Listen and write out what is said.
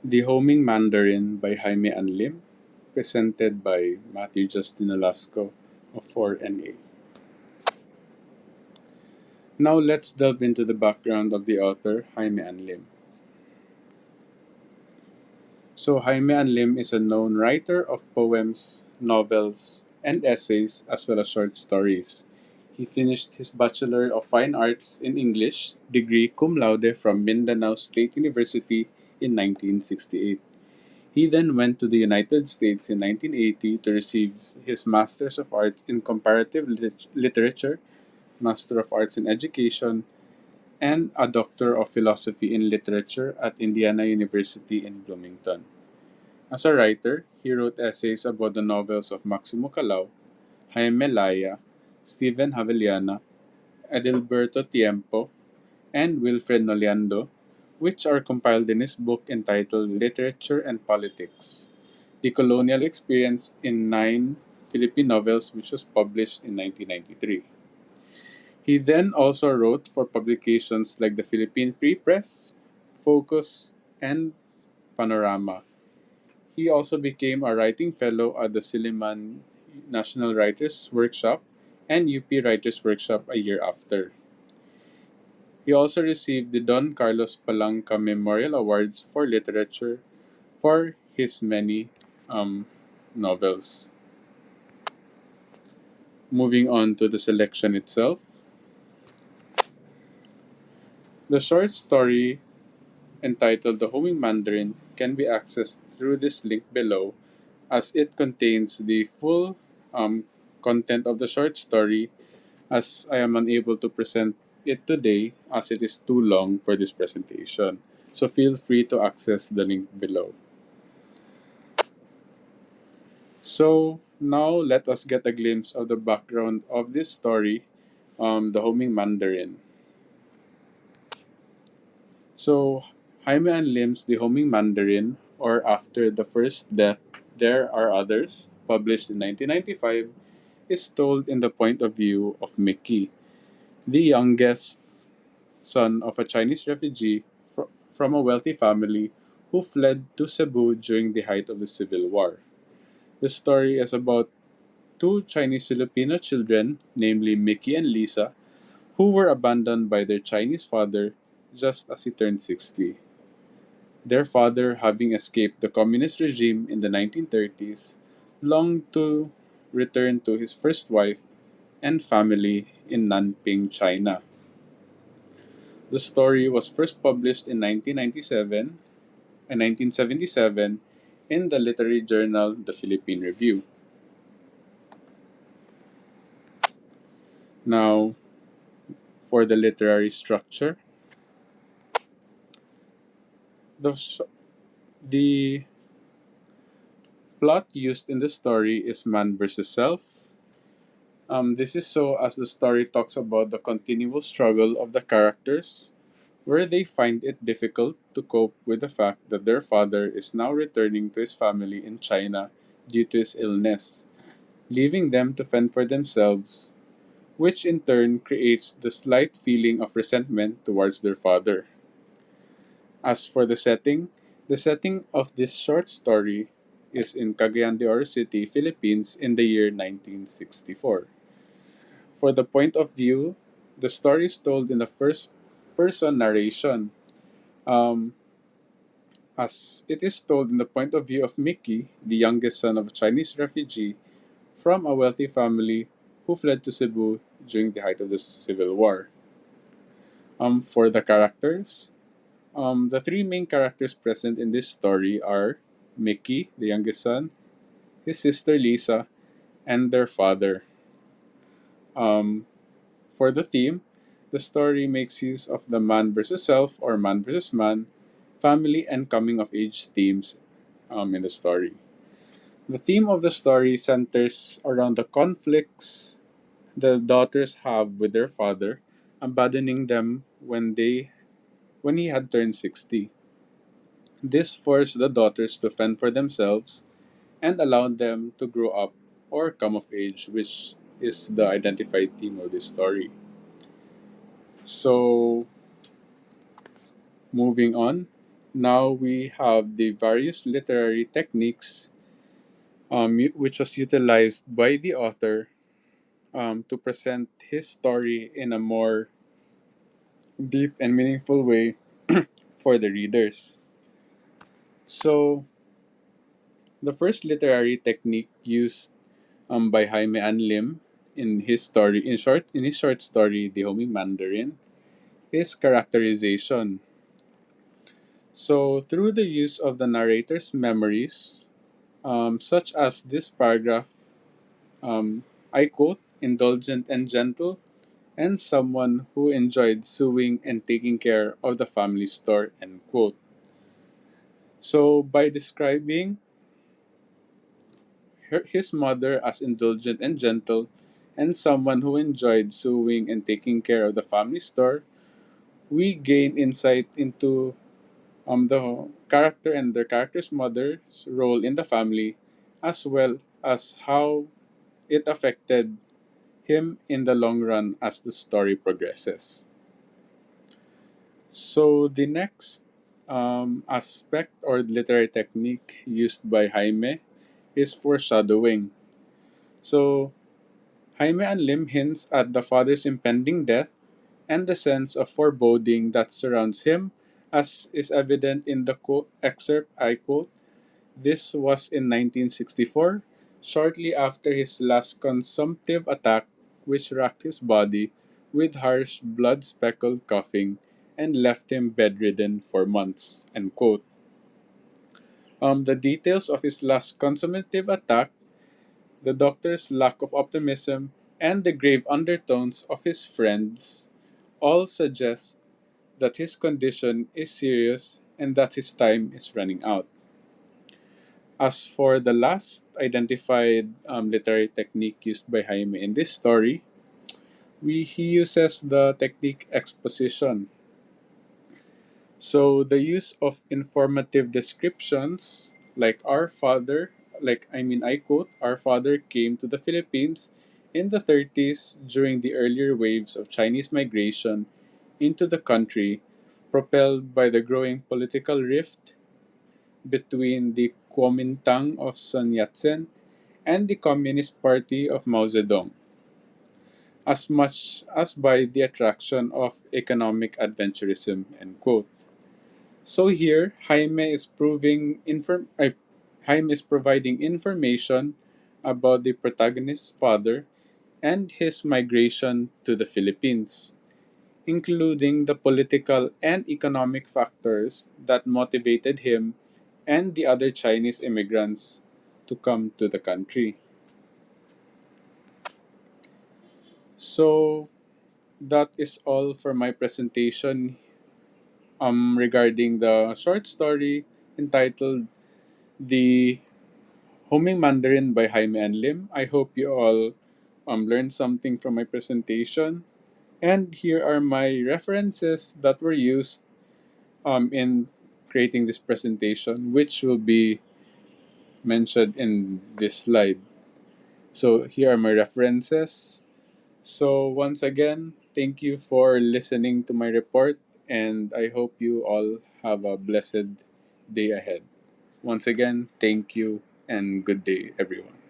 The Homing Mandarin by Jaime An Lim, presented by Matthew Justin Nolasco of 4NA. Now let's delve into the background of the author, Jaime An Lim. So, Jaime An Lim is a known writer of poems, novels, and essays, as well as short stories. He finished his Bachelor of Fine Arts in English degree cum laude from Mindanao State University in 1968. He then went to the United States in 1980 to receive his Master's of Arts in Comparative Literature, Master of Arts in Education, and a Doctor of Philosophy in Literature at Indiana University in Bloomington. As a writer, he wrote essays about the novels of Maximo Calao, Jaime Laya, Stephen Haveliana, Edilberto Tiempo, and Wilfred Noliando, which are compiled in his book entitled Literature and Politics: The Colonial Experience in Nine Philippine Novels, which was published in 1993. He then also wrote for publications like the Philippine Free Press, Focus, and Panorama. He also became a writing fellow at the Silliman National Writers Workshop and UP Writers Workshop a year after. He also received the Don Carlos Palanca Memorial Awards for Literature for his many um, novels. Moving on to the selection itself, the short story entitled The Homing Mandarin can be accessed through this link below, as it contains the full um, content of the short story, as I am unable to present it today as it is too long for this presentation. So feel free to access the link below. So now let us get a glimpse of the background of this story, The Homing Mandarin. So Jaime An Lim's The Homing Mandarin, or After the First Death, There Are Others, published in 1995, is told in the point of view of Mickey, the youngest son of a Chinese refugee from a wealthy family who fled to Cebu during the height of the Civil War. The story is about two Chinese Filipino children, namely Mickey and Lisa, who were abandoned by their Chinese father just as he turned 60. Their father, having escaped the communist regime in the 1930s, longed to return to his first wife and family in Nanping, China. The story was first published in 1997 and 1977 in the literary journal The Philippine Review. Now, for the literary structure, the, the plot used in the story is man versus self. This is so as the story talks about the continual struggle of the characters, where they find it difficult to cope with the fact that their father is now returning to his family in China due to his illness, leaving them to fend for themselves, which in turn creates the slight feeling of resentment towards their father. As for the setting of this short story is in Cagayan de Oro City, Philippines in the year 1964. For the point of view, the story is told in the first person narration, um, as it is told in the point of view of Mickey, the youngest son of a Chinese refugee from a wealthy family who fled to Cebu during the height of the Civil War. For the characters, the three main characters present in this story are Mickey, the youngest son, his sister Lisa, and their father. Um, for the theme, the story makes use of the man versus self or man versus man, family, and coming of age themes in the story. The theme of the story centers around the conflicts the daughters have with their father, abandoning them when he had turned 60. This forced the daughters to fend for themselves and allowed them to grow up or come of age, which is the identified theme of this story. So, moving on, now we have the various literary techniques which was utilized by the author to present his story in a more deep and meaningful way for the readers. So, the first literary technique used by Jaime An Lim in his short story, The Homing Mandarin, is characterization. So, through the use of the narrator's memories, such as this paragraph, I quote, indulgent and gentle, and someone who enjoyed sewing and taking care of the family store, end quote. So, by describing his mother as indulgent and gentle, and someone who enjoyed sewing and taking care of the family store, we gain insight into the character and the character's mother's role in the family, as well as how it affected him in the long run as the story progresses. So, the next aspect or literary technique used by Jaime is foreshadowing. So, Jaime An Lim hints at the father's impending death and the sense of foreboding that surrounds him, as is evident in the excerpt I quote. This was in 1964, shortly after his last consumptive attack, which racked his body with harsh, blood speckled coughing and left him bedridden for months. End quote. The details of his last consumptive attack, the doctor's lack of optimism, and the grave undertones of his friends all suggest that his condition is serious and that his time is running out. As for the last identified literary technique used by Jaime in this story, he uses the technique exposition. So the use of informative descriptions like our father, I quote, our father came to the Philippines in the 30s during the earlier waves of Chinese migration into the country, propelled by the growing political rift between the Kuomintang of Sun Yat-sen and the Communist Party of Mao Zedong, as much as by the attraction of economic adventurism. End quote. So here, Jaime is providing information about the protagonist's father and his migration to the Philippines, including the political and economic factors that motivated him and the other Chinese immigrants to come to the country. So that is all for my presentation regarding the short story entitled The Homing Mandarin by Jaime An Lim. I hope you all learned something from my presentation. And here are my references that were used in creating this presentation, which will be mentioned in this slide. So here are my references. So once again, thank you for listening to my report, and I hope you all have a blessed day ahead. Once again, thank you and good day, everyone.